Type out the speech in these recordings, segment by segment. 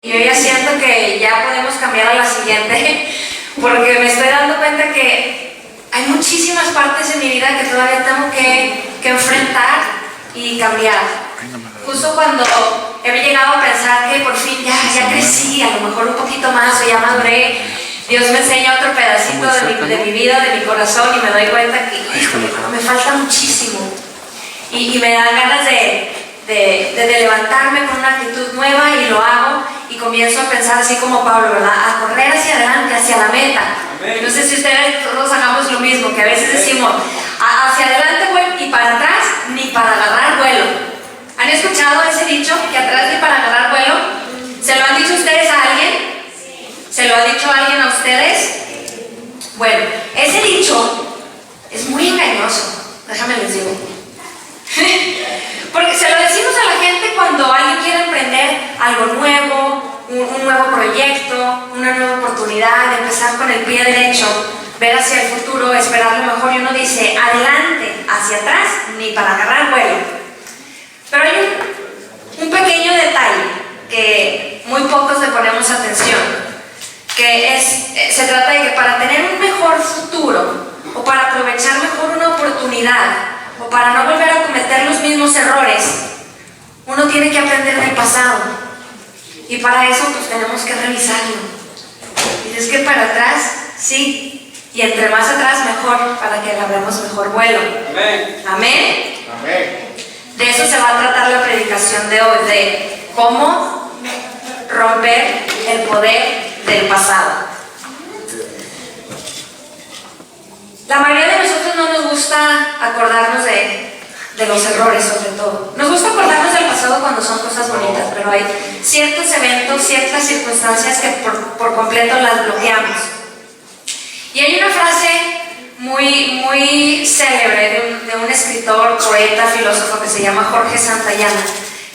Yo ya siento que ya podemos cambiar a la siguiente, porque me estoy dando cuenta que hay muchísimas partes en mi vida que todavía tengo que enfrentar y cambiar. Justo cuando he llegado a pensar que por fin ya crecí, a lo mejor un poquito más, o ya maduré, Dios me enseña otro pedacito de mi vida, de mi corazón, y me doy cuenta que me falta muchísimo. Y me dan ganas de levantarme con una actitud nueva, y lo hago, y comienzo a pensar así como Pablo, ¿verdad? A correr hacia adelante, hacia la meta. Amén. No sé si ustedes todos hagamos lo mismo, que a veces decimos, hacia adelante voy y para atrás ni para agarrar vuelo. ¿Han escuchado ese dicho? Que atrás ni para agarrar vuelo. ¿Se lo han dicho ustedes a alguien? ¿Se lo ha dicho alguien a ustedes? Bueno, ese dicho es muy engañoso, déjame les digo. Porque se lo decimos a la gente cuando alguien quiere emprender algo nuevo, un nuevo proyecto, una nueva oportunidad, empezar con el pie derecho, ver hacia el futuro, esperar lo mejor, y uno dice, adelante, hacia atrás, ni para agarrar vuelo. Pero hay un pequeño detalle que muy pocos le ponemos atención, que se trata de que para tener un mejor futuro, o para aprovechar mejor una oportunidad, o para no volver a cometer los mismos errores, uno tiene que aprender del pasado. Y para eso pues tenemos que revisarlo. Y es que para atrás, sí, y entre más atrás mejor, para que agarremos mejor vuelo. Amén. Amén. Amén. De eso se va a tratar la predicación de hoy, de cómo romper el poder del pasado. La mayoría de nosotros no nos gusta acordarnos de los errores, sobre todo. Nos gusta acordarnos del pasado cuando son cosas bonitas, pero hay ciertos eventos, ciertas circunstancias que por completo las bloqueamos. Y hay una frase muy célebre de un escritor, poeta, filósofo que se llama Jorge Santayana,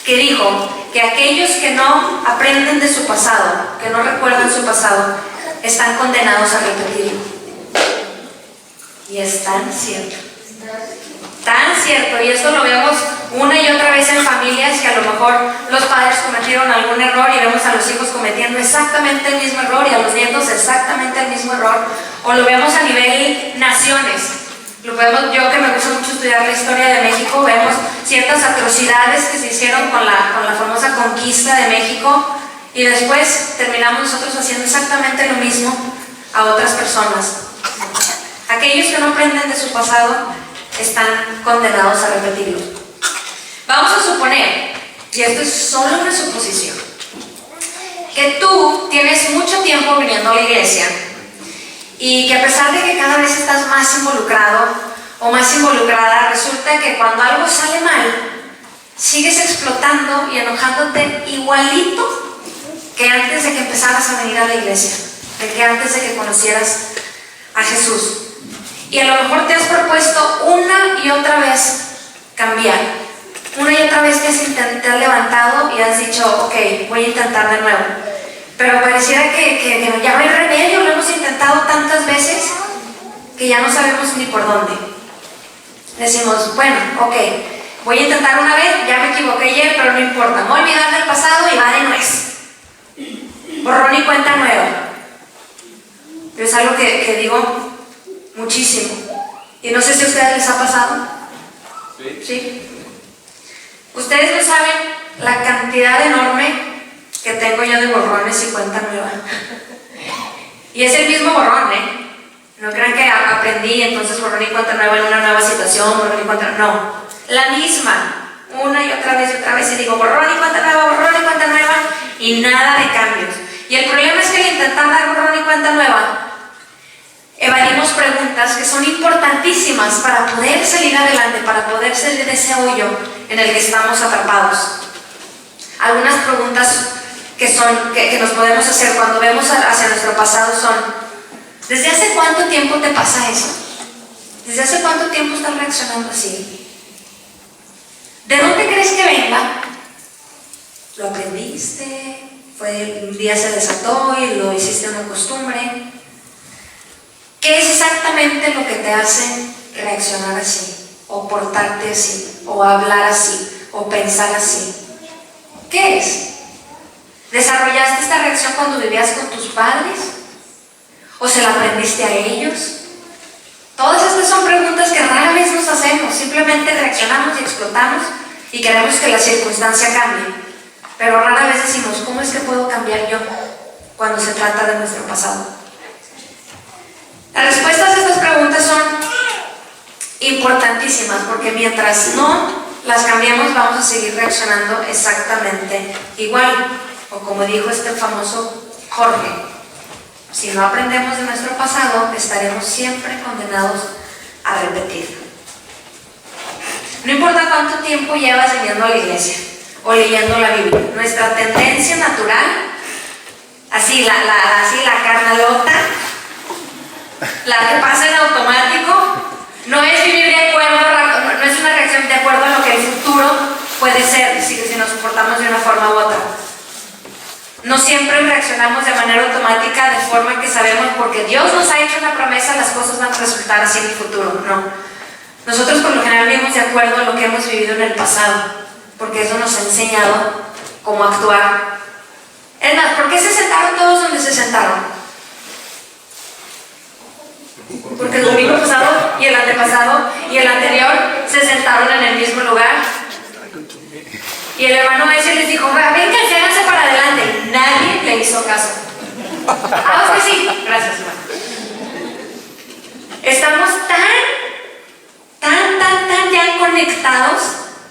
que dijo que aquellos que no aprenden de su pasado, que no recuerdan su pasado, están condenados a repetirlo. Y es tan cierto. Tan cierto, y esto lo vemos una y otra vez en familias que a lo mejor los padres cometieron algún error y vemos a los hijos cometiendo exactamente el mismo error y a los nietos exactamente el mismo error, o lo vemos a nivel naciones. Lo vemos, yo que me gusta mucho estudiar la historia de México, vemos ciertas atrocidades que se hicieron con la famosa conquista de México, y después terminamos nosotros haciendo exactamente lo mismo a otras personas. Aquellos que no aprenden de su pasado están condenados a repetirlo. Vamos a suponer, y esto es solo una suposición, que tú tienes mucho tiempo viniendo a la iglesia y que a pesar de que cada vez estás más involucrado o más involucrada, resulta que cuando algo sale mal, sigues explotando y enojándote igualito que antes de que empezaras a venir a la iglesia, que antes de que conocieras a Jesús. Y a lo mejor te has propuesto una y otra vez cambiar. Una y otra vez te has levantado y has dicho, ok, voy a intentar de nuevo. Pero pareciera que ya no hay remedio, lo hemos intentado tantas veces que ya no sabemos ni por dónde. Decimos, bueno, ok, voy a intentar una vez, ya me equivoqué ayer, pero no importa. Me voy a olvidar del pasado y va de nuez. Borrón y cuenta nueva. Pero es algo que digo muchísimo. Y no sé si a ustedes les ha pasado. ¿Sí? Ustedes no saben la cantidad enorme que tengo yo de borrones y cuenta nueva. Y es el mismo borrón, ¿eh? No crean que aprendí, entonces borrón y cuenta nueva en una nueva situación, borrón y cuenta... No, la misma, una y otra vez, y digo borrón y cuenta nueva, y nada de cambios. Y el problema es que al intentar dar borrón y cuenta nueva, evadimos preguntas que son importantísimas para poder salir adelante, para poder salir de ese hoyo en el que estamos atrapados. Algunas preguntas que nos podemos hacer cuando vemos hacia nuestro pasado son: ¿desde hace cuánto tiempo te pasa eso? ¿Desde hace cuánto tiempo estás reaccionando así? ¿De dónde crees que venga? ¿Lo aprendiste? ¿Un día se desató y lo hiciste una costumbre? ¿Qué es exactamente lo que te hace reaccionar así? O portarte así, o hablar así, o pensar así. ¿Qué es? ¿Desarrollaste esta reacción cuando vivías con tus padres? ¿O se la aprendiste a ellos? Todas estas son preguntas que rara vez nos hacemos. Simplemente reaccionamos y explotamos y queremos que la circunstancia cambie. Pero rara vez decimos, ¿cómo es que puedo cambiar yo cuando se trata de nuestro pasado? Las respuestas a estas preguntas son importantísimas, porque mientras no las cambiemos vamos a seguir reaccionando exactamente igual. O como dijo este famoso Jorge, si no aprendemos de nuestro pasado, estaremos siempre condenados a repetir. No importa cuánto tiempo llevas viniendo a la iglesia o leyendo la Biblia, nuestra tendencia natural, así la carnalota, la que pasa en automático, no es vivir de acuerdo, no es una reacción de acuerdo a lo que el futuro puede ser, si nos comportamos de una forma u otra. No siempre reaccionamos de manera automática, de forma que sabemos, porque Dios nos ha hecho una promesa, las cosas van a resultar así en el futuro. No. Nosotros por lo general vivimos de acuerdo a lo que hemos vivido en el pasado, porque eso nos ha enseñado cómo actuar. Es más, ¿por qué se sentaron todos donde se sentaron? Porque el domingo pasado y el antepasado y el anterior se sentaron en el mismo lugar. Y el hermano ese les dijo, vénganse, háganse para adelante. Nadie le hizo caso. Ah, pues sí, gracias, hermano. Estamos tan ya conectados,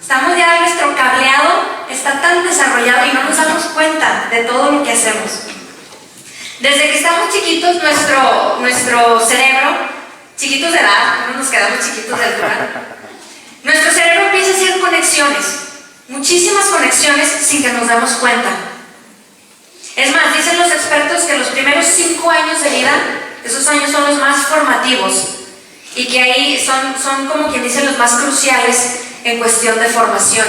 estamos ya, nuestro cableado está tan desarrollado y no nos damos cuenta de todo lo que hacemos. Desde que estamos chiquitos, nuestro cerebro, chiquitos de edad, no nos quedamos chiquitos de altura, nuestro cerebro empieza a hacer conexiones. Muchísimas conexiones sin que nos demos cuenta. Es más, dicen los expertos que los primeros 5 años de vida, esos años son los más formativos y que ahí son como quien dice los más cruciales en cuestión de formación.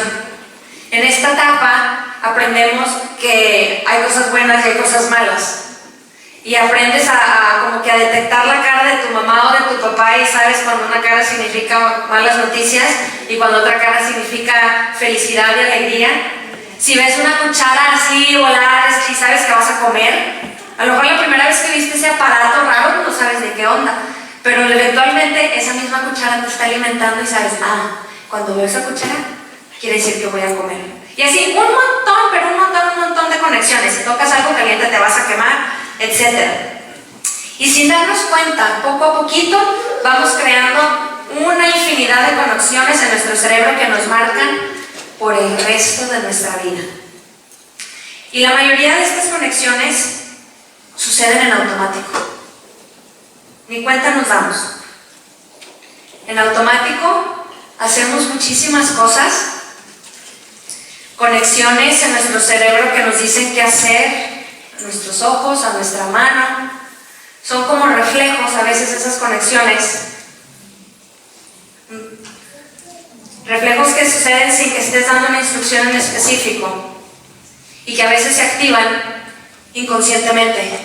En esta etapa aprendemos que hay cosas buenas y hay cosas malas. Y aprendes como que a detectar la cara de tu mamá o de tu papá y sabes cuando una cara significa malas noticias y cuando otra cara significa felicidad y alegría. Si ves una cuchara así volar y sabes que vas a comer, a lo mejor la primera vez que viste ese aparato raro no sabes de qué onda, pero eventualmente esa misma cuchara te está alimentando y sabes, cuando veo esa cuchara quiere decir que voy a comer. Y así un montón de conexiones. Si tocas algo caliente te vas a quemar, etc. Y sin darnos cuenta, poco a poquito vamos creando una infinidad de conexiones en nuestro cerebro que nos marcan por el resto de nuestra vida. Y la mayoría de estas conexiones suceden en automático. Ni cuenta nos damos. En automático hacemos muchísimas cosas, conexiones en nuestro cerebro que nos dicen qué hacer, a nuestros ojos, a nuestra mano. Son como reflejos a veces esas conexiones. Reflejos que suceden sin que estés dando una instrucción en específico y que a veces se activan inconscientemente.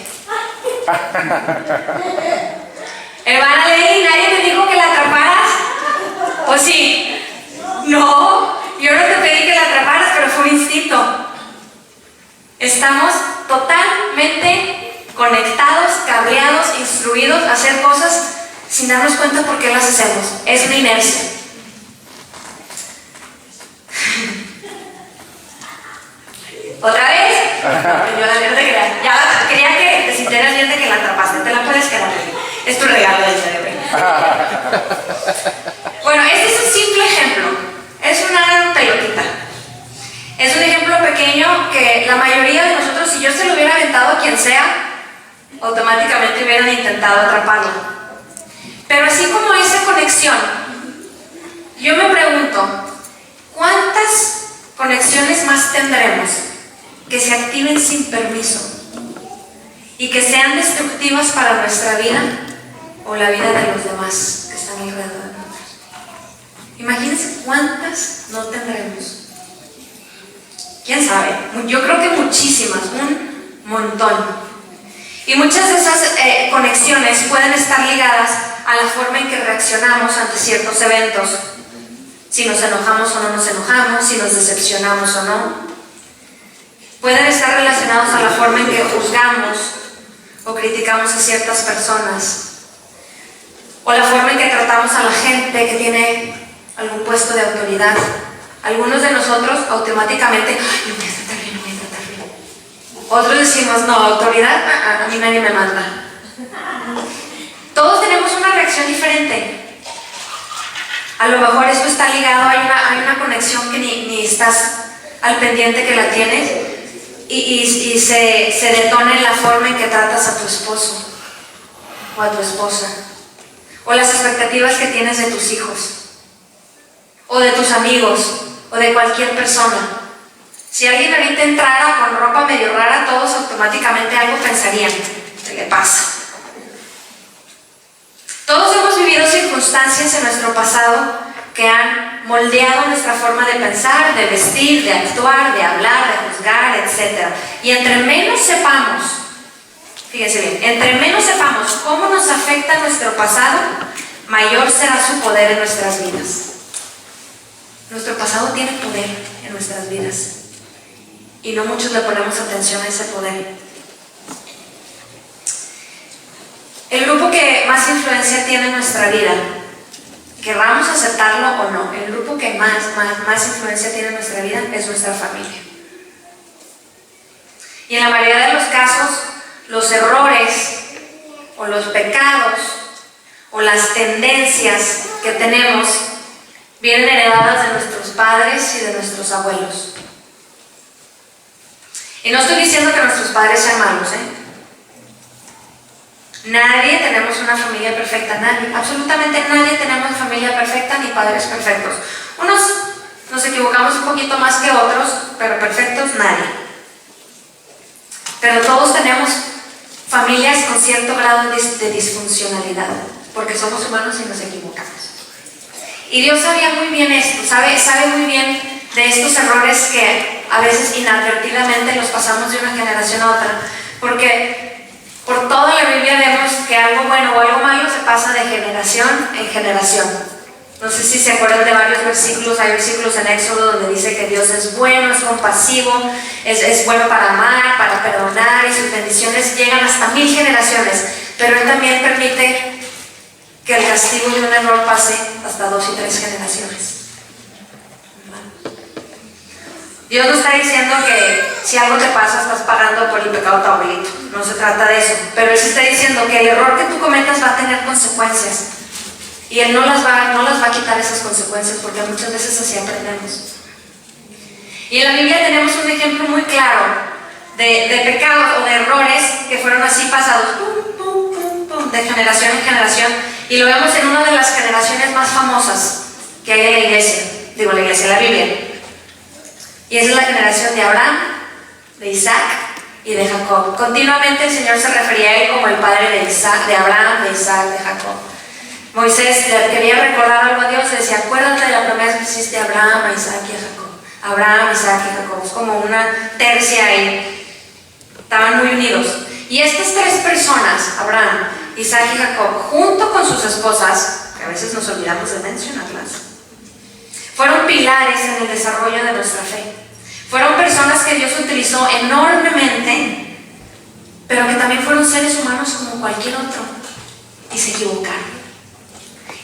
Hermana Ley, ¿nadie te dijo que la atraparas? ¿O sí? No, yo no te pedí que la atraparas, pero fue un instinto. Estamos totalmente conectados, cableados, instruidos a hacer cosas sin darnos cuenta por qué las hacemos. Es una inercia. ¿Otra vez? Yo no te creas. Ya quería que te sintieras bien de que la atrapaste. Te la puedes quedar. Es tu regalo del cerebro. Bueno, este es un simple ejemplo. Es una pelotita. Es un ejemplo pequeño que la mayoría de nosotros, si yo se lo hubiera aventado a quien sea, automáticamente hubieran intentado atraparlo. Pero así como esa conexión, yo me pregunto, ¿cuántas conexiones más tendremos que se activen sin permiso y que sean destructivas para nuestra vida o la vida de los demás que están alrededor de nosotros? Imagínense cuántas no tendremos. ¿Quién sabe? Yo creo que muchísimas, un montón. Y muchas de esas conexiones pueden estar ligadas a la forma en que reaccionamos ante ciertos eventos. Si nos enojamos o no nos enojamos, si nos decepcionamos o no. Pueden estar relacionados a la forma en que juzgamos o criticamos a ciertas personas, o la forma en que tratamos a la gente que tiene algún puesto de autoridad. Algunos de nosotros automáticamente, ay, no voy a tratar bien, no voy a tratar bien. Otros decimos, no, autoridad, a mí nadie me manda. Todos tenemos una reacción diferente. A lo mejor esto está ligado, hay una conexión que ni estás al pendiente que la tienes, y se detona en la forma en que tratas a tu esposo o a tu esposa, o las expectativas que tienes de tus hijos, o de tus amigos, o de cualquier persona. Si alguien ahorita entrara con ropa medio rara, todos automáticamente algo pensarían, ¿qué le pasa? Todos hemos vivido circunstancias en nuestro pasado que han moldeado nuestra forma de pensar, de vestir, de actuar, de hablar, de juzgar, etc. Y entre menos sepamos, fíjense bien, entre menos sepamos cómo nos afecta nuestro pasado, mayor será su poder en nuestras vidas. Nuestro pasado tiene poder en nuestras vidas y no muchos le ponemos atención a ese poder. El grupo que más influencia tiene en nuestra vida, querramos aceptarlo o no, el grupo que más influencia tiene en nuestra vida es nuestra familia. Y en la mayoría de los casos, los errores o los pecados o las tendencias que tenemos vienen heredadas de nuestros padres y de nuestros abuelos. Y no estoy diciendo que nuestros padres sean malos, Nadie tenemos una familia perfecta, nadie, absolutamente nadie tenemos familia perfecta ni padres perfectos. Unos nos equivocamos un poquito más que otros, pero perfectos nadie. Pero todos tenemos familias con cierto grado de disfuncionalidad, porque somos humanos y nos equivocamos. Y Dios sabía muy bien esto, sabe muy bien de estos errores que a veces inadvertidamente los pasamos de una generación a otra, porque por toda la Biblia vemos que algo bueno o algo malo se pasa de generación en generación. No sé si se acuerdan de varios versículos, hay versículos en Éxodo donde dice que Dios es bueno, es compasivo, es bueno para amar, para perdonar, y sus bendiciones llegan hasta 1000 generaciones, pero Él también permite que el castigo de un error pase hasta 2 y 3 generaciones. Dios no está diciendo que si algo te pasa estás pagando por el pecado de tu abuelito, no se trata de eso, pero Él sí está diciendo que el error que tú cometas va a tener consecuencias y Él no las va a quitar esas consecuencias, porque muchas veces así aprendemos. Y en la Biblia tenemos un ejemplo muy claro de pecados o de errores que fueron así pasados de generación en generación, y lo vemos en una de las generaciones más famosas que hay en la iglesia, la Biblia. Y esa es la generación de Abraham, de Isaac y de Jacob. Continuamente el Señor se refería a él como el padre de Abraham, de Isaac, de Jacob. Moisés le quería recordar algo a Dios, le decía, acuérdate de la promesa que hiciste a Abraham, a Isaac y a Jacob. Abraham, Isaac y Jacob, es como una tercia ahí. Estaban muy unidos. Y estas 3 personas, Abraham, Isaac y Jacob, junto con sus esposas, que a veces nos olvidamos de mencionarlas, fueron pilares en el desarrollo de nuestra fe. Fueron personas que Dios utilizó enormemente, pero que también fueron seres humanos como cualquier otro, y se equivocaron.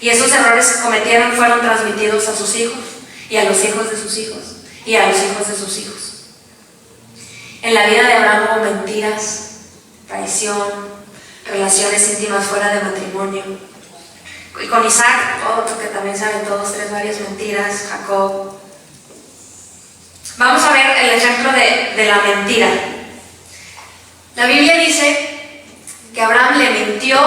Y esos errores que cometieron fueron transmitidos a sus hijos, y a los hijos de sus hijos, y a los hijos de sus hijos. En la vida de Abraham hubo mentiras, traición, relaciones íntimas fuera de matrimonio. Y con Isaac, otro que también saben todos, 3 varias mentiras, Jacob. Vamos a ver el ejemplo de la mentira. La Biblia dice que Abraham le mintió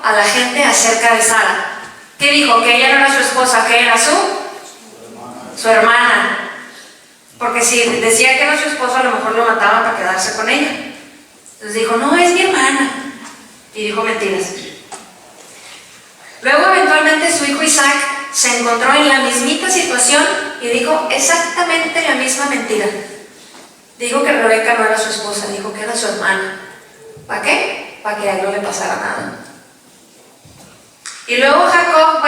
a la gente acerca de Sara. ¿Qué dijo? Que ella no era su esposa, que era su hermana. Porque si decía que era su esposa, a lo mejor lo mataban para quedarse con ella. Entonces dijo, no, es mi hermana. Y dijo mentiras. Luego eventualmente su hijo Isaac se encontró en la mismita situación y dijo exactamente la misma mentira. Dijo que Rebeca no era su esposa, dijo que era su hermana. ¿Para qué? Para que a él no le pasara nada. Y luego Jacob,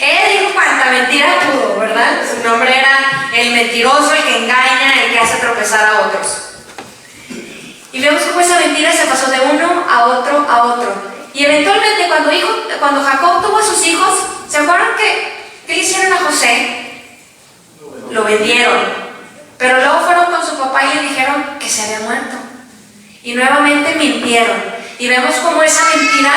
él dijo cuánta mentira pudo, ¿verdad? Su nombre era el mentiroso, el que engaña, el sorpresar a otros. Y vemos cómo esa mentira se pasó de uno a otro a otro. Y eventualmente cuando Jacob tuvo a sus hijos, ¿se acuerdan qué le hicieron a José? Lo vendieron. Pero luego fueron con su papá y le dijeron que se había muerto. Y nuevamente mintieron. Y vemos cómo esa mentira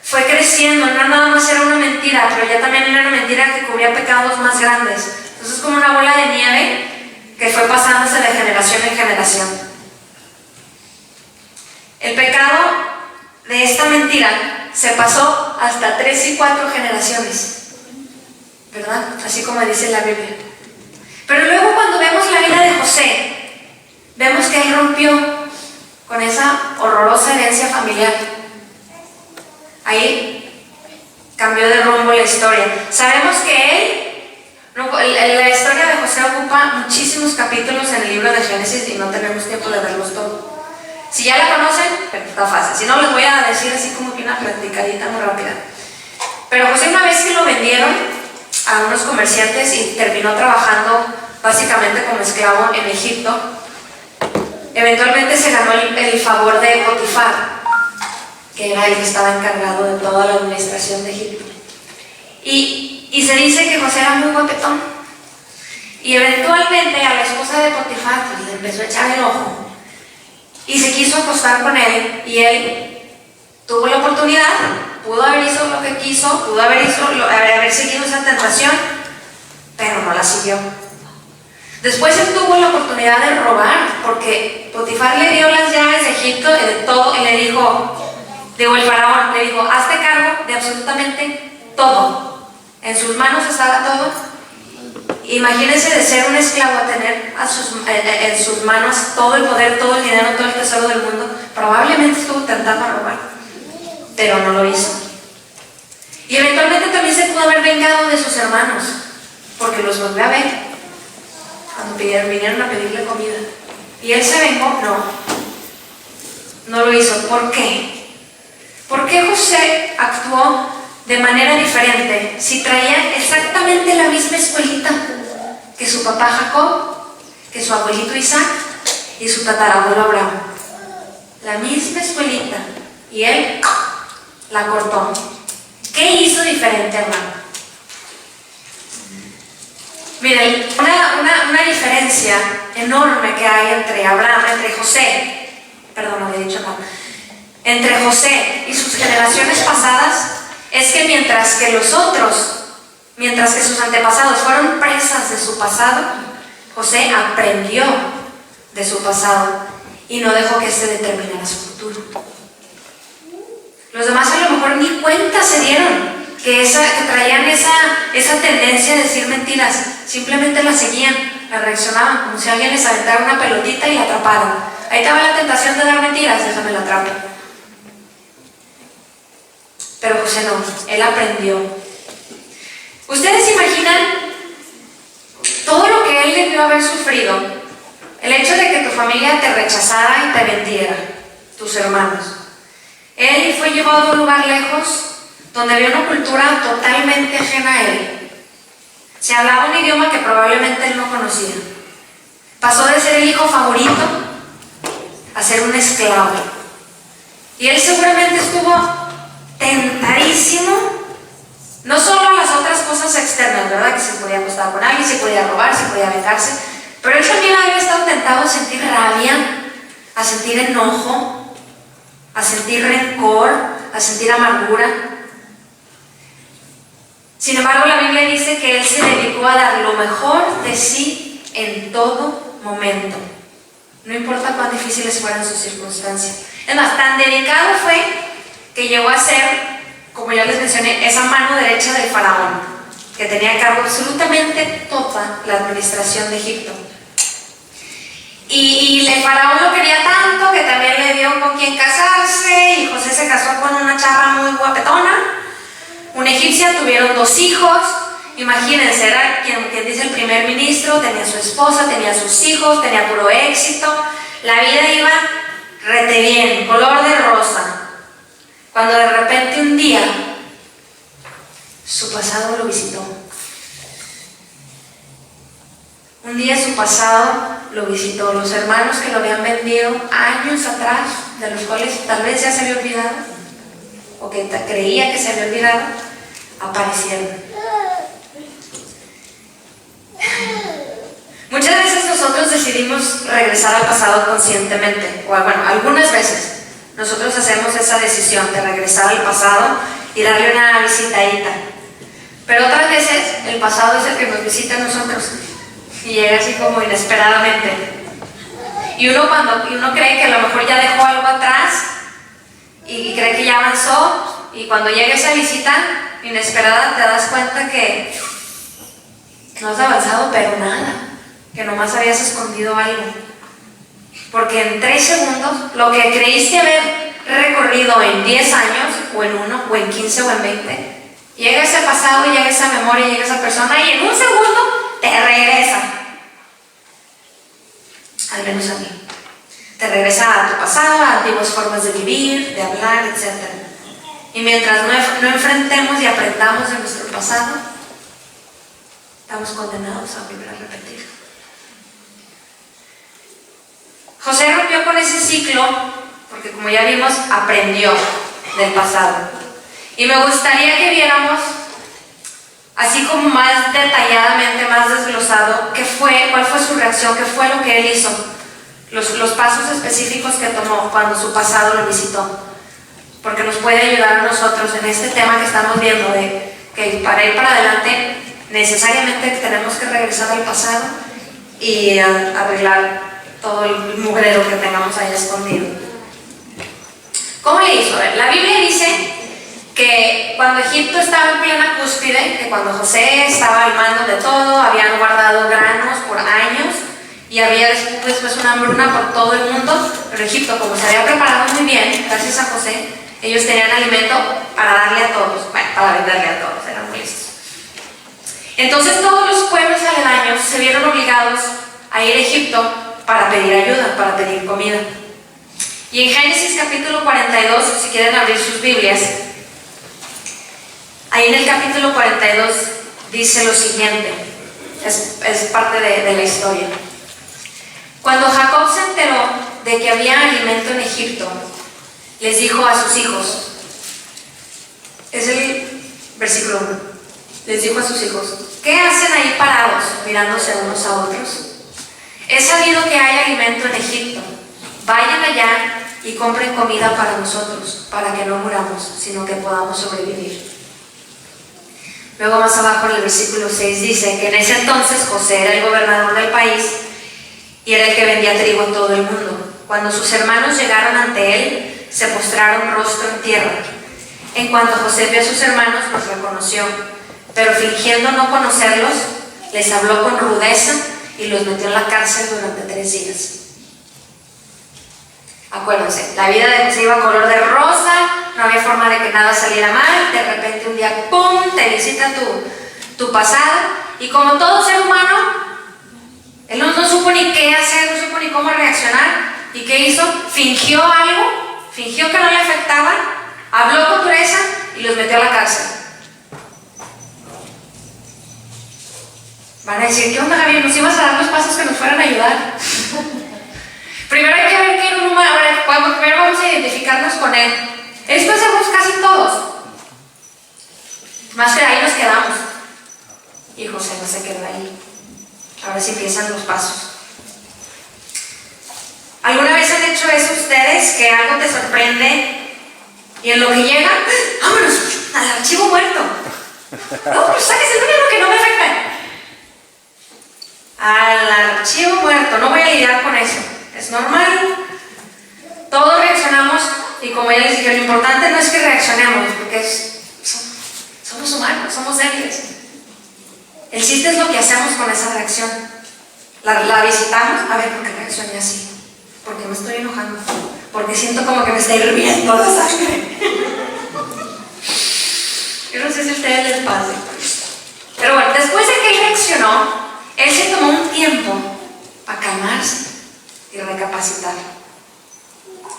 fue creciendo. No nada más era una mentira, pero ya también era una mentira que cubría pecados más grandes. Entonces es como una bola de nieve que fue pasándose de generación en generación. El pecado de esta mentira se pasó hasta 3 y 4 generaciones, ¿verdad? Así como dice la Biblia. Pero luego cuando vemos la vida de José, vemos que él rompió con esa horrorosa herencia familiar. Ahí cambió de rumbo la historia. Sabemos que la historia de José ocupa muchísimos capítulos en el libro de Génesis y no tenemos tiempo de verlos todos. Si ya la conocen, está fácil. Si no, les voy a decir así como que una platicadita muy rápida. Pero José, una vez que lo vendieron a unos comerciantes y terminó trabajando básicamente como esclavo en Egipto, eventualmente se ganó el favor de Potifar, que era el que estaba encargado de toda la administración de Egipto. Y se dice que José era muy guapetón. Y eventualmente a la esposa de Potifar pues, le empezó a echar el ojo. Y se quiso acostar con él. Y él tuvo la oportunidad, pudo haber hecho lo que quiso, pudo haber seguido esa tentación, pero no la siguió. Después él tuvo la oportunidad de robar, porque Potifar le dio las llaves de Egipto y de todo, y le dijo, el faraón le dijo, hazte cargo de absolutamente todo. En sus manos estaba todo. Imagínense de ser un esclavo a tener en sus manos todo el poder, todo el dinero, todo el tesoro del mundo. Probablemente estuvo tentado a robar, pero no lo hizo. Y eventualmente también se pudo haber vengado de sus hermanos, porque los volvió a ver cuando vinieron a pedirle comida. Y él se vengó, no lo hizo. ¿Por qué? ¿Por qué José actuó de manera diferente si traía exactamente la misma escuelita que su papá Jacob, que su abuelito Isaac y su tatarabuelo Abraham? La misma escuelita, y él la cortó. ¿Qué hizo diferente, hermano? Miren, una diferencia enorme que hay entre José y sus generaciones pasadas es que mientras que sus antepasados fueron presas de su pasado, José aprendió de su pasado y no dejó que éste determinara su futuro. Los demás a lo mejor ni cuenta se dieron que traían esa tendencia a decir mentiras, simplemente la seguían, la reaccionaban como si alguien les aventara una pelotita y la atraparan. Ahí estaba la tentación de dar mentiras, déjame la atrapo. Pero José no, él aprendió. ¿Ustedes imaginan todo lo que él debió haber sufrido? El hecho de que tu familia te rechazara y te vendiera, tus hermanos. Él fue llevado a un lugar lejos donde había una cultura totalmente ajena a él. Se hablaba un idioma que probablemente él no conocía. Pasó de ser el hijo favorito a ser un esclavo. Y él seguramente estuvo tentadísimo, no solo a las otras cosas externas, ¿verdad? Que se podía acostar con alguien, se podía robar, se podía vengarse, pero él también había estado tentado a sentir rabia, a sentir enojo, a sentir rencor, a sentir amargura. Sin embargo, la Biblia dice que él se dedicó a dar lo mejor de sí en todo momento, no importa cuán difíciles fueran sus circunstancias. Es más, tan dedicado fue que llegó a ser, como ya les mencioné, esa mano derecha del faraón, que tenía a cargo absolutamente toda la administración de Egipto. Y el faraón lo quería tanto que también le dio con quien casarse, y José se casó con una chava muy guapetona, una egipcia, tuvieron 2 hijos. Imagínense, era quien dice el primer ministro, tenía su esposa, tenía sus hijos, tenía puro éxito, la vida iba rete bien, color de rosa. Cuando de repente un día su pasado lo visitó. Un día su pasado lo visitó. Los hermanos que lo habían vendido años atrás, de los cuales tal vez ya se había olvidado, o que creía que se había olvidado, aparecieron. Muchas veces nosotros decidimos regresar al pasado conscientemente, o bueno, algunas veces nosotros hacemos esa decisión de regresar al pasado y darle una visitadita. Pero otras veces el pasado es el que nos visita a nosotros y llega así como inesperadamente. Y uno cree que a lo mejor ya dejó algo atrás y cree que ya avanzó, y cuando llega esa visita inesperada te das cuenta que no has avanzado pero nada, que nomás habías escondido algo. Porque en 3 segundos, lo que creíste haber recorrido en 10 años, o en 1, o en 15, o en 20, llega ese pasado, llega esa memoria, llega esa persona, y en un segundo te regresa. Al menos a mí. Te regresa a tu pasado, a antiguas formas de vivir, de hablar, etc. Y mientras no enfrentemos y aprendamos de nuestro pasado, estamos condenados a volver a repetir. José rompió con ese ciclo porque, como ya vimos, aprendió del pasado. Y me gustaría que viéramos, así como más detalladamente, más desglosado, cuál fue su reacción, qué fue lo que él hizo, los pasos específicos que tomó cuando su pasado lo visitó. Porque nos puede ayudar a nosotros en este tema que estamos viendo, de que para ir para adelante necesariamente tenemos que regresar al pasado y arreglar todo el mugrero que tengamos ahí escondido. ¿Cómo le hizo? A ver, la Biblia dice que cuando Egipto estaba en plena cúspide, que cuando José estaba al mando de todo, habían guardado granos por años y había después una hambruna por todo el mundo, pero Egipto, como se había preparado muy bien, gracias a José, ellos tenían alimento para darle a todos, bueno, para venderle a todos, eran muy listos. Entonces todos los pueblos aledaños se vieron obligados a ir a Egipto para pedir ayuda, para pedir comida. Y en Génesis capítulo 42, si quieren abrir sus Biblias, ahí en el capítulo 42 dice lo siguiente, es parte de la historia. Cuando Jacob se enteró de que había alimento en Egipto, les dijo a sus hijos, es el versículo 1, les dijo a sus hijos, ¿qué hacen ahí parados mirándose unos a otros? He sabido que hay alimento en Egipto. Vayan allá y compren comida para nosotros, para que no muramos, sino que podamos sobrevivir. Luego más abajo en el versículo 6 dice que en ese entonces José era el gobernador del país y era el que vendía trigo en todo el mundo. Cuando sus hermanos llegaron ante él, se postraron rostro en tierra. En cuanto José vio a sus hermanos, los reconoció, pero fingiendo no conocerlos, les habló con rudeza y los metió en la cárcel durante 3 días. Acuérdense, la vida de José iba color de rosa, no había forma de que nada saliera mal, de repente un día, ¡pum!, te visita tu pasado, y como todo ser humano, él no supo ni qué hacer, no supo ni cómo reaccionar, ¿y qué hizo? Fingió algo, fingió que no le afectaba, habló con dureza y los metió a la cárcel. Van a decir, ¿qué onda, Javier? ¿Nos ibas a dar los pasos que nos fueran a ayudar? Primero hay que ver qué era un humano. Primero vamos a identificarnos con él. Esto hacemos casi todos. Más que ahí nos quedamos. Y José no se quedó ahí. Ahora sí empiezan los pasos. ¿Alguna vez han hecho eso ustedes? Que algo te sorprende y en lo que llega, ¡vámonos! Al archivo muerto. No, pues saques el único que no me afecta. Al archivo muerto, no voy a lidiar con eso. Es normal. Todos reaccionamos y como ya les dije, lo importante no es que reaccionemos, porque somos humanos, somos débiles. El chiste es lo que hacemos con esa reacción. La visitamos, a ver por qué reaccioné así, porque me estoy enojando, porque siento como que me está hirviendo la sangre. Yo no sé si a ustedes les pase. Pero bueno, después de que él reaccionó, él se tomó un tiempo para calmarse y recapacitar.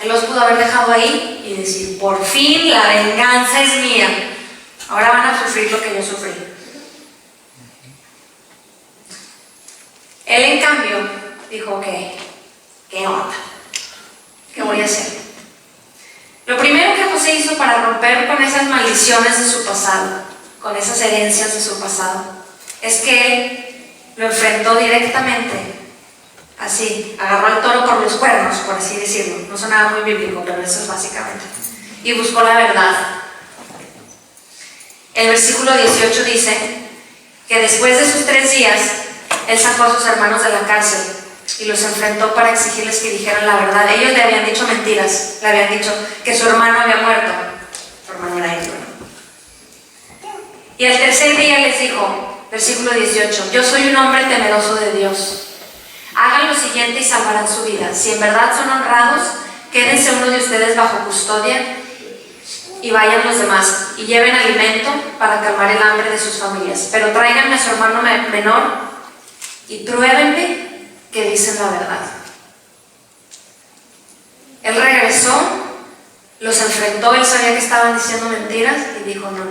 Él los pudo haber dejado ahí y decir, por fin la venganza es mía. Ahora van a sufrir lo que yo sufrí. Él, en cambio, dijo, ok, ¿qué onda? ¿Qué voy a hacer? Lo primero que José hizo para romper con esas maldiciones de su pasado, con esas herencias de su pasado, es que él lo enfrentó directamente, así, agarró al toro por los cuernos, por así decirlo. No sonaba muy bíblico, pero eso es básicamente. Y buscó la verdad. El versículo 18 dice que después de sus 3 días, él sacó a sus hermanos de la cárcel y los enfrentó para exigirles que dijeran la verdad. Ellos le habían dicho mentiras, le habían dicho que su hermano había muerto. Su hermano era él. Y al tercer día les dijo, versículo 18, yo soy un hombre temeroso de Dios. Hagan lo siguiente y salvarán su vida. Si en verdad son honrados, quédense uno de ustedes bajo custodia y vayan los demás y lleven alimento para calmar el hambre de sus familias. Pero tráiganme a su hermano menor y pruébenme que dicen la verdad. Él regresó, los enfrentó, él sabía que estaban diciendo mentiras y dijo, no,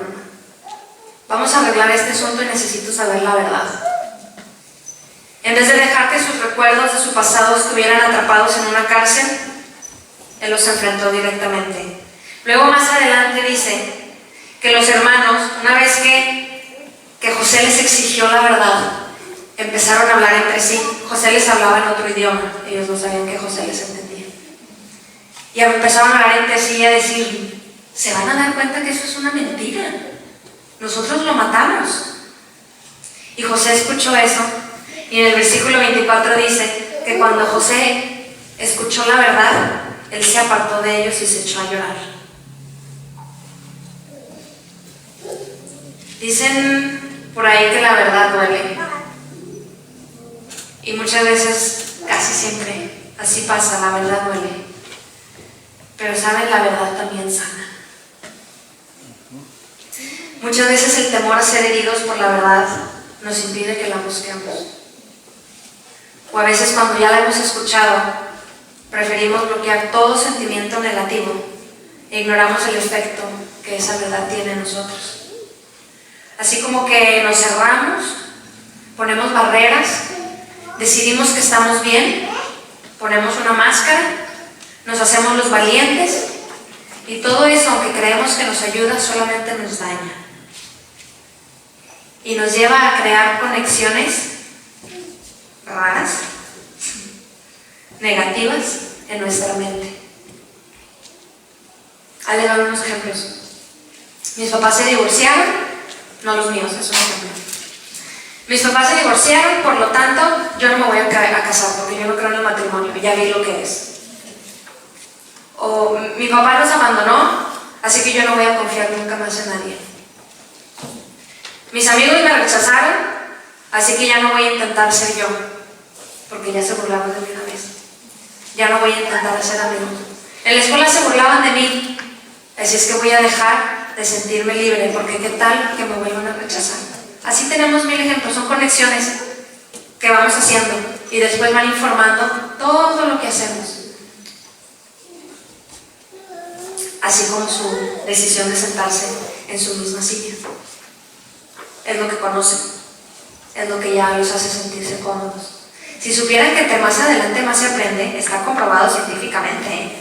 vamos a arreglar este asunto y necesito saber la verdad. En vez de dejar que sus recuerdos de su pasado estuvieran atrapados en una cárcel, él los enfrentó directamente. Luego más adelante dice que los hermanos, una vez que José les exigió la verdad, empezaron a hablar entre sí. José les hablaba en otro idioma, ellos no sabían que José les entendía. Y empezaron a hablar entre sí y a decir, se van a dar cuenta que eso es una mentira. Nosotros lo matamos. Y José escuchó eso, y en el versículo 24 dice que cuando José escuchó la verdad, él se apartó de ellos y se echó a llorar. Dicen por ahí que la verdad duele. Y muchas veces, casi siempre, así pasa, la verdad duele. Pero saben, la verdad también sana. Muchas veces el temor a ser heridos por la verdad nos impide que la busquemos. O a veces cuando ya la hemos escuchado, preferimos bloquear todo sentimiento negativo e ignoramos el efecto que esa verdad tiene en nosotros. Así como que nos cerramos, ponemos barreras, decidimos que estamos bien, ponemos una máscara, nos hacemos los valientes y todo eso, aunque creemos que nos ayuda, solamente nos daña. Y nos lleva a crear conexiones raras, negativas en nuestra mente. Ahí les doy unos ejemplos. Mis papás se divorciaron, no los míos, es un ejemplo. Mis papás se divorciaron, por lo tanto, yo no me voy a casar porque yo no creo en el matrimonio, ya vi lo que es. O mi papá nos abandonó, así que yo no voy a confiar nunca más en nadie. Mis amigos me rechazaron, así que ya no voy a intentar ser yo, porque ya se burlaban de mí una vez. Ya no voy a intentar hacer amigos. En la escuela se burlaban de mí, así es que voy a dejar de sentirme libre, porque qué tal que me vuelvan a rechazar. Así tenemos 1000 ejemplos, son conexiones que vamos haciendo y después van informando todo lo que hacemos. Así como su decisión de sentarse en su misma silla. Es lo que conocen, es lo que ya los hace sentirse cómodos. Si supieran que entre más adelante más se aprende, está comprobado científicamente, ¿eh?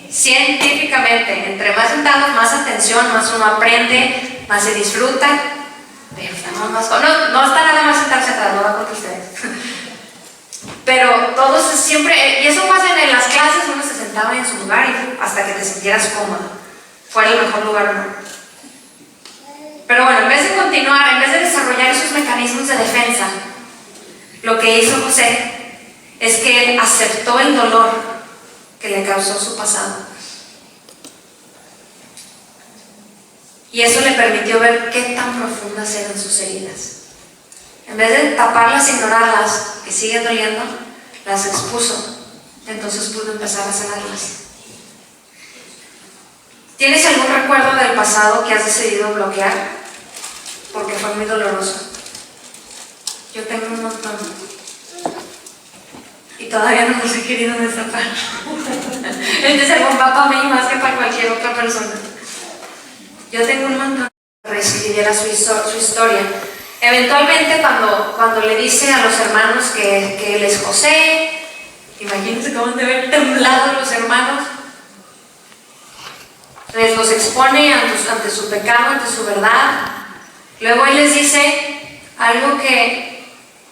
Científicamente, entre más sentados, más atención, más uno aprende, más se disfruta, pero estamos más... No está nada más sentarse atrás, no va contra ustedes. Pero todos siempre, y eso pasa en las clases, uno se sentaba en su lugar y hasta que te sintieras cómodo, fuera el mejor lugar o no. Pero bueno, en vez de continuar, en vez de desarrollar esos mecanismos de defensa, lo que hizo José es que él aceptó el dolor que le causó su pasado. Y eso le permitió ver qué tan profundas eran sus heridas. En vez de taparlas e ignorarlas, que siguen doliendo, las expuso. Entonces pudo empezar a sanarlas. ¿Tienes algún recuerdo del pasado que has decidido bloquear? Porque fue muy doloroso. Yo tengo un montón. Y todavía no los he querido destapar. Este sermón va para mí más que para cualquier otra persona. Yo tengo un montón que reescribiera su historia. Eventualmente cuando le dice a los hermanos que él es José, Imagínense cómo deben haber temblado los hermanos. Les los expone ante su pecado, ante su verdad. Luego Él les dice algo que,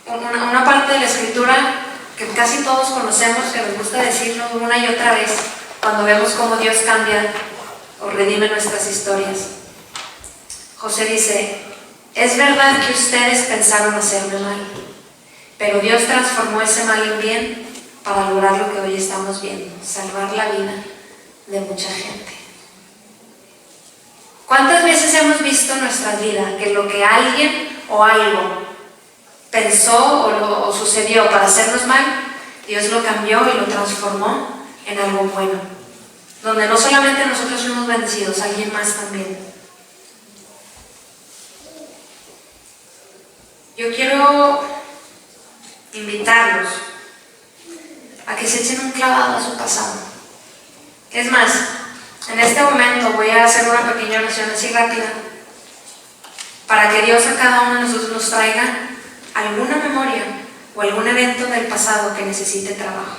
una parte de la Escritura que casi todos conocemos, que nos gusta decirlo una y otra vez, cuando vemos cómo Dios cambia o redime nuestras historias. José dice: es verdad que ustedes pensaron hacerme mal, pero Dios transformó ese mal en bien para lograr lo que hoy estamos viendo, salvar la vida de mucha gente. ¿Cuántas veces hemos visto en nuestra vida que lo que alguien o algo pensó o sucedió para hacernos mal, Dios lo cambió y lo transformó en algo bueno? Donde no solamente nosotros fuimos bendecidos, alguien más también. Yo quiero invitarlos a que se echen un clavado a su pasado. Es más, en este momento voy a hacer una pequeña oración así rápida para que Dios a cada uno de nosotros nos traiga alguna memoria o algún evento del pasado que necesite trabajo.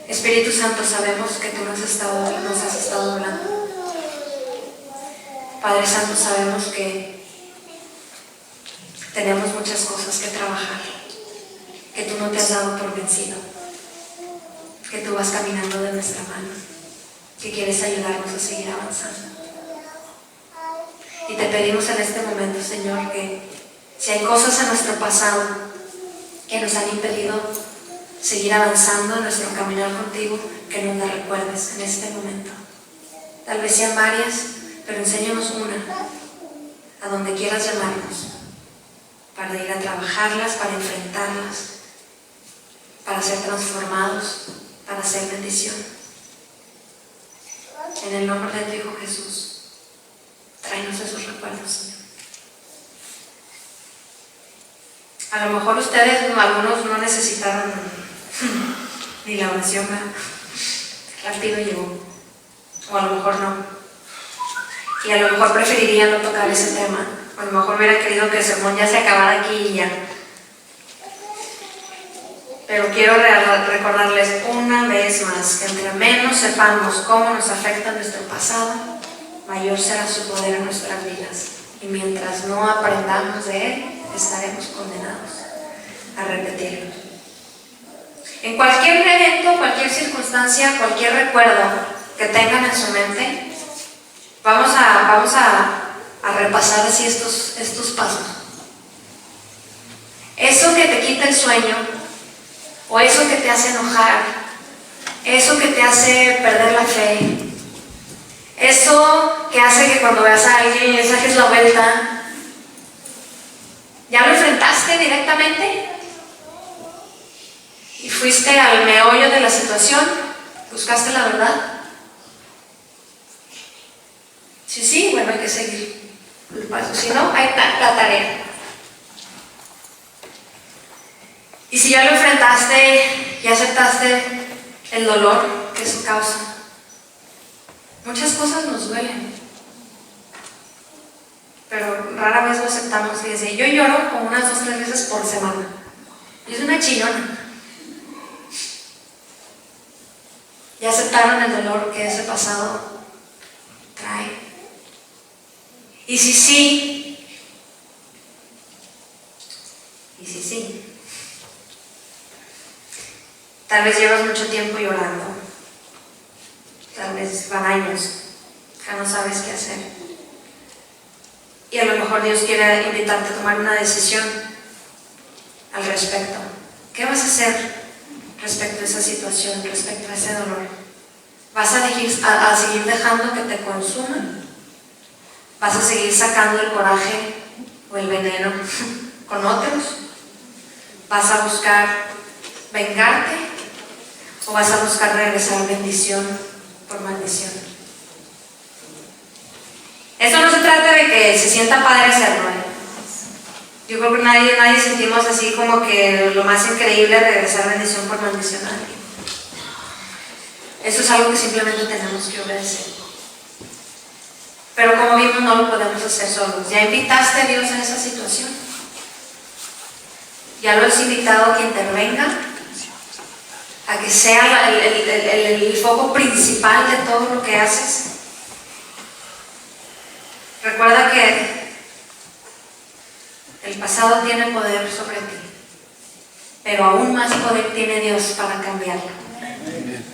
Espíritu Santo, sabemos que tú nos has estado hablando. Padre Santo, sabemos que tenemos muchas cosas que trabajar, que tú no te has dado por vencido, que tú vas caminando de nuestra mano, que quieres ayudarnos a seguir avanzando. Y te pedimos en este momento, Señor, que si hay cosas en nuestro pasado que nos han impedido seguir avanzando en nuestro caminar contigo, que nos las recuerdes en este momento. Tal vez sean varias, pero enséñanos una, a donde quieras llamarnos, para ir a trabajarlas, para enfrentarlas, para ser transformados, para ser bendición. En el nombre de tu Hijo Jesús, tráenos esos recuerdos, Señor. A lo mejor ustedes, algunos no necesitaron ni la oración, rápido llegó, o a lo mejor no. Y a lo mejor preferiría no tocar ese tema. A lo mejor hubiera querido que el sermón ya se acabara aquí y ya. Pero quiero recordarles una vez más que entre menos sepamos cómo nos afecta nuestro pasado, mayor será su poder en nuestras vidas. Y mientras no aprendamos de él, estaremos condenados a repetirlo. En cualquier evento, cualquier circunstancia, cualquier recuerdo que tengan en su mente, vamos a repasar así estos pasos. Eso que te quita el sueño, o eso que te hace enojar, eso que te hace perder la fe, eso que hace que cuando veas a alguien le saques la vuelta. ¿Ya lo enfrentaste directamente? ¿Y fuiste al meollo de la situación? ¿Buscaste la verdad? Sí, bueno, hay que seguir el paso. Si no, ahí está la tarea. Y si ya lo enfrentaste y aceptaste el dolor que eso causa, muchas cosas nos duelen, pero rara vez lo aceptamos. Y dice, yo lloro como unas 2 o 3 veces por semana. Yo soy una chillona. Ya aceptaron el dolor que ese pasado trae. Y si sí, tal vez llevas mucho tiempo llorando, tal vez van años, ya no sabes qué hacer. Y a lo mejor Dios quiere invitarte a tomar una decisión al respecto. ¿Qué vas a hacer respecto a esa situación, respecto a ese dolor? ¿Vas a seguir dejando que te consuman? ¿Vas a seguir sacando el coraje o el veneno con otros? ¿Vas a buscar vengarte o vas a buscar regresar bendición por maldición? Esto no se trata de que se sienta padre hacerlo, Yo creo que nadie sentimos así como que lo más increíble es regresar bendición por maldición a alguien. Eso es algo que simplemente tenemos que obedecer. Pero como vimos, no lo podemos hacer solos. ¿Ya invitaste a Dios a esa situación? Ya lo has invitado a que intervenga, a que sea el foco principal de todo lo que haces. Recuerda que el pasado tiene poder sobre ti, pero aún más poder tiene Dios para cambiarlo.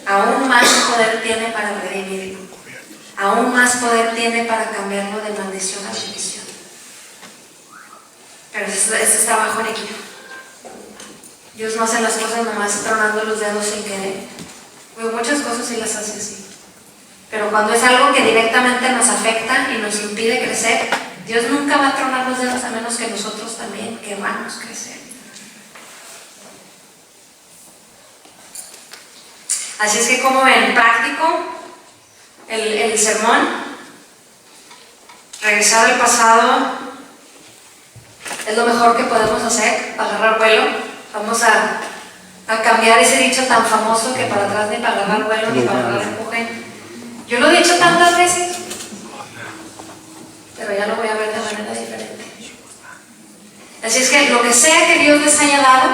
Aún más poder tiene para redimirlo. Aún más poder tiene para cambiarlo de maldición a bendición. Pero eso es trabajo en equipo. Dios no hace las cosas nomás tronando los dedos sin querer. Muchas cosas sí las hace así. Pero cuando es algo que directamente nos afecta y nos impide crecer, Dios nunca va a tronar los dedos a menos que nosotros también queramos crecer. Así es que, como ven, práctico el sermón, regresar al pasado es lo mejor que podemos hacer para agarrar vuelo. Vamos a cambiar ese dicho tan famoso que para atrás ni para agarrar vuelo ni para agarrar empuje. Yo lo he dicho tantas veces, pero ya lo voy a ver de manera diferente. Así es que lo que sea que Dios les haya dado,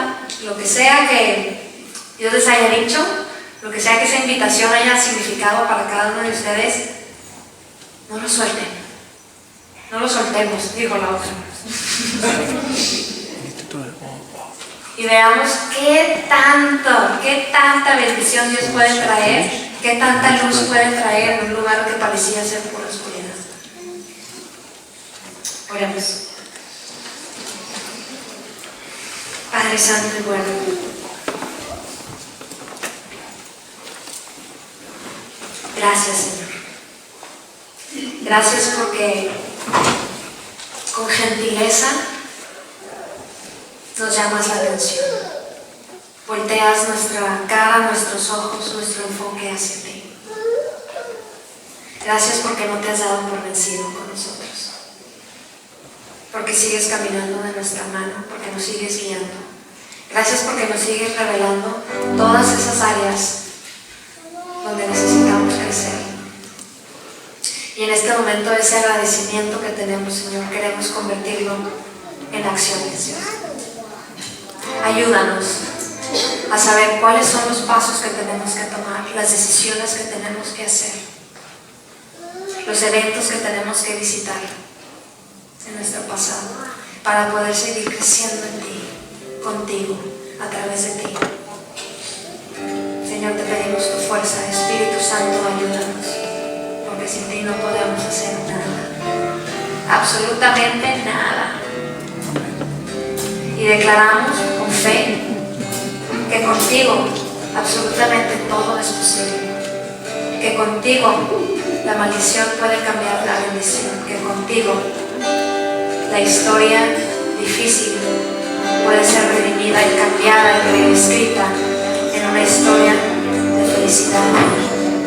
lo que sea que Dios les haya dicho, lo que sea que esa invitación haya significado para cada uno de ustedes, no lo suelten. No lo soltemos, dijo la otra. Y veamos qué tanta bendición Dios puede traer, qué tanta luz puede traer en un lugar que parecía ser pura oscuridad. Oremos. Padre Santo y bueno, gracias, Señor. Gracias porque con gentileza nos llamas la atención. Volteas nuestra cara, nuestros ojos, nuestro enfoque hacia ti. Gracias porque no te has dado por vencido con nosotros. Porque sigues caminando de nuestra mano, porque nos sigues guiando. Gracias porque nos sigues revelando todas esas áreas donde necesitamos crecer. Y en este momento ese agradecimiento que tenemos, Señor, queremos convertirlo en acciones, Dios. Ayúdanos a saber cuáles son los pasos que tenemos que tomar, las decisiones que tenemos que hacer, los eventos que tenemos que visitar en nuestro pasado, para poder seguir creciendo en ti, contigo, a través de ti. Señor, te pedimos tu fuerza, Espíritu Santo, ayúdanos, porque sin ti no podemos hacer nada, absolutamente nada. Y declaramos con fe que contigo absolutamente todo es posible, que contigo la maldición puede cambiar la bendición, que contigo la historia difícil puede ser redimida y cambiada y reescrita en una historia de felicidad,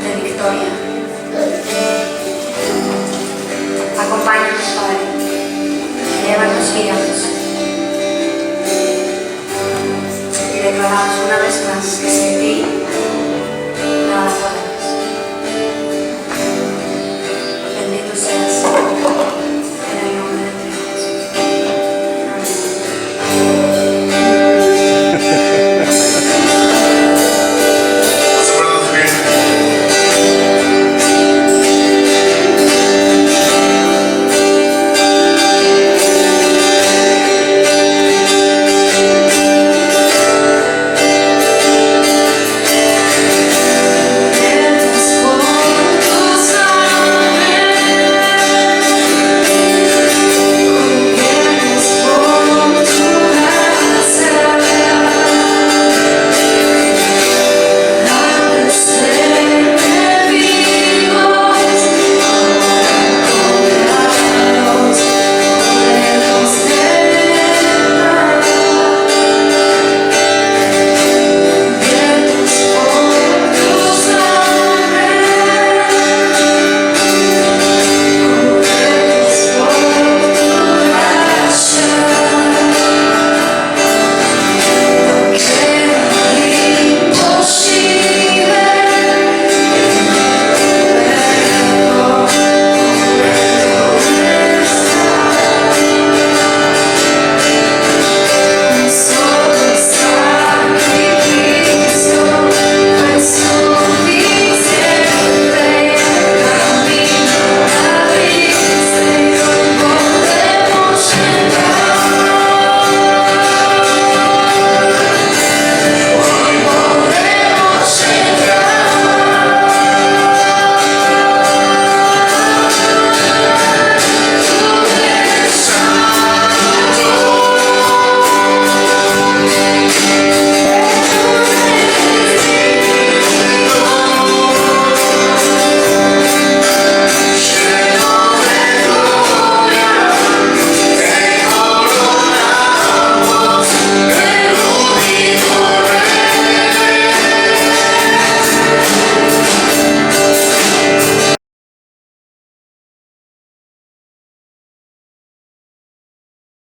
de victoria.